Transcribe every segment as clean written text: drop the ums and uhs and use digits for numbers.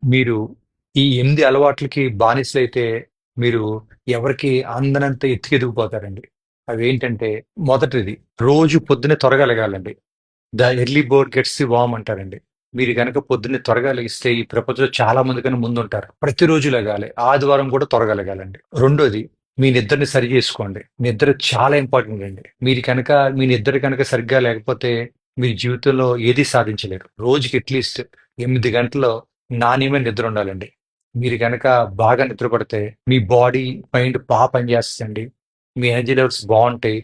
మీరు ఈ 8 అలవాట్లకి బానిసలైతే మీరు ఎవరికీ అందనంత ఎత్తుకెదిగిపోతారండి. అవేంటంటే మొదటిది రోజు పొద్దున్నే త్వరగా లెగాలండి. The early bird gets the worm అంటారండి. మీరు గనక పొద్దున్నే త్వరగా లెగిస్తే ఈ ప్రపంచంలో చాలా మంది కన్నా ముందుంటారు. ప్రతిరోజు లెగాలి. ఆదివారం కూడా త్వరగా లెగాలండి. రెండోది మీ నిద్రని సరి చేసుకోండి. నిద్ర చాలా ఇంపార్టెంట్ అండి. మీ నిద్ర కనుక సరిగ్గా లేకపోతే మీ జీవితంలో ఏది సాధించలేరు. రోజుకి అట్లీస్ట్ 8 గంటలు నాణ్యమైన నిద్ర ఉండాలండి. మీరు గనక బాగా నిద్రపడితే మీ బాడీ, మైండ్ పనిచేస్తదండి. మీ ఎనర్జీ లెవెల్స్ బావుంటాయి.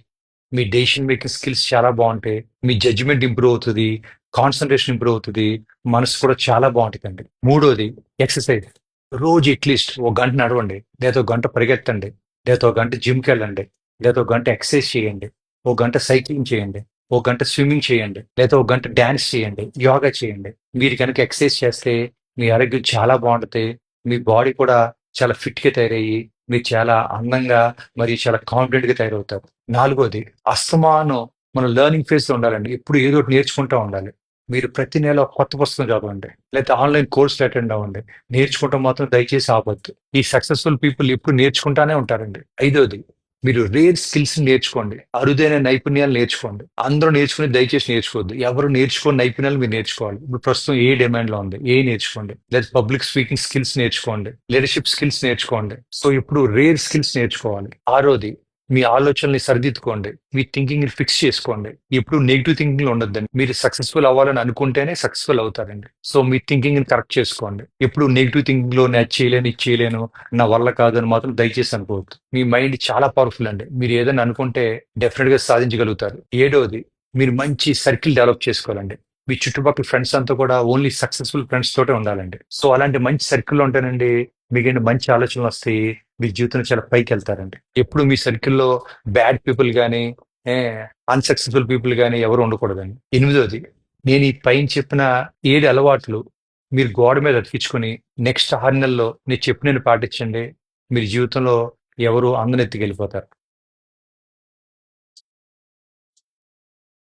మీ డెసిషన్ మేకింగ్ స్కిల్స్ చాలా బావుంటాయి. మీ జడ్జ్‌మెంట్ ఇంప్రూవ్ అవుతది. కాన్సంట్రేషన్ ఇంప్రూవ్ అవుతది. మనసు కూడా చాలా బావుంటదండి. మూడోది ఎక్సర్‌సైజ్. రోజు అట్‌లీస్ట్ ఒక గంట నడవండి. లేదా ఒక గంట పరిగెత్తండి. లేదా ఒక గంట జిమ్‌కెళ్ళండి. లేదా ఒక గంట ఎక్సర్‌సైజ్ చేయండి. ఒక గంట సైక్లింగ్ చేయండి. ఒక గంట స్విమ్మింగ్ చేయండి. లేదా ఒక గంట డాన్స్ చేయండి. యోగా చేయండి. మీరు గనక ఎక్సర్‌సైజ్ చేస్తే మీ ఆరోగ్యం చాలా బావుంటది. మీ బాడీ కూడా చాలా ఫిట్‌గా తయారయ్యి మీరు చాలా అందంగా మరియు చాలా కాన్ఫిడెంట్‌గా తయారవుతారు. నాలుగోది అస్తమానం మనం లెర్నింగ్ ఫేజ్‌లో ఉండాలండి. ఎప్పుడు ఏదో ఒకటి నేర్చుకుంటా ఉండాలి. మీరు ప్రతి నెల ఒక కొత్త పుస్తకం చదవండి. లేతే ఆన్‌లైన్ కోర్సులు అటెండ్ అవ్వండి. నేర్చుకుంటం మాత్రం దయచేసి ఆపొద్దు. ఈ సక్సెస్‌ఫుల్ పీపుల్ ఎప్పుడు నేర్చుకుంటానే ఉంటారండి. ఐదోది మీరు రేర్ స్కిల్స్ నేర్చుకోండి. అరుదైన నైపుణ్యాలు నేర్చుకోండి. అందరూ నేర్చుకునేది దయచేసి నేర్చుకోవద్దు. ఎవరు నేర్చుకోని నైపుణ్యాలు మీరు నేర్చుకోవాలి. ఇప్పుడు ప్రస్తుతం డిమాండ్‌లో ఉంది. నేర్చుకోండి. లేదా పబ్లిక్ స్పీకింగ్ స్కిల్స్ నేర్చుకోండి. లీడర్‌షిప్ స్కిల్స్ నేర్చుకోండి. సో, ఇప్పుడు రేర్ స్కిల్స్ నేర్చుకోవాలి. ఆరోది మీ ఆలోచనల్ని సరిదిద్దుకోండి. మీ థింకింగ్‌ని ఫిక్స్ చేసుకోండి. ఎప్పుడు నెగెటివ్ థింకింగ్‌లో ఉండొద్దండి. మీరు సక్సెస్‌ఫుల్ అవ్వాలని అనుకుంటేనే సక్సెస్‌ఫుల్ అవుతారండి. సో, మీ థింకింగ్‌ని కరెక్ట్ చేసుకోండి. ఎప్పుడు నెగెటివ్ థింకింగ్‌లో నేను అది చేయలేను, ఇది చేయలేను, నా వల్ల కాదు అని మాత్రం దయచేసి అనుకోవద్దు. మీ మైండ్ చాలా పవర్‌ఫుల్ అండి. మీరు ఏదైనా అనుకుంటే డెఫినిట్‌గా సాధించగలుగుతారు. ఏడోది మీరు మంచి సర్కిల్ డెవలప్ చేసుకోవాలండి. మీ చుట్టుపక్కల ఫ్రెండ్స్ అంతా కూడా ఓన్లీ సక్సెస్‌ఫుల్ ఫ్రెండ్స్ తోటే ఉండాలండి. సో, అలాంటి మంచి సర్కిల్‌లో ఉంటేనండి మీకేంటి మంచి ఆలోచనలొస్తాయి. మీ జీవితంలో చాలా పైకెళ్తారండి. ఎప్పుడు మీ సర్కిల్‌లో బ్యాడ్ పీపుల్ గాని, ఏ అన్‌సక్సెస్‌ఫుల్ పీపుల్ గాని ఎవరు ఉండకూడదండి. ఎనిమిదోది నేను ఈ పైన చెప్పిన 7 అలవాట్లు మీరు గోడ మీద అతికించుకొని నెక్స్ట్ 6 నెలల్లో నేను చెప్పినన్ని పాటించండి. మీరు జీవితంలో ఎవరు అందనెత్తుకెళ్ళిపోతారు.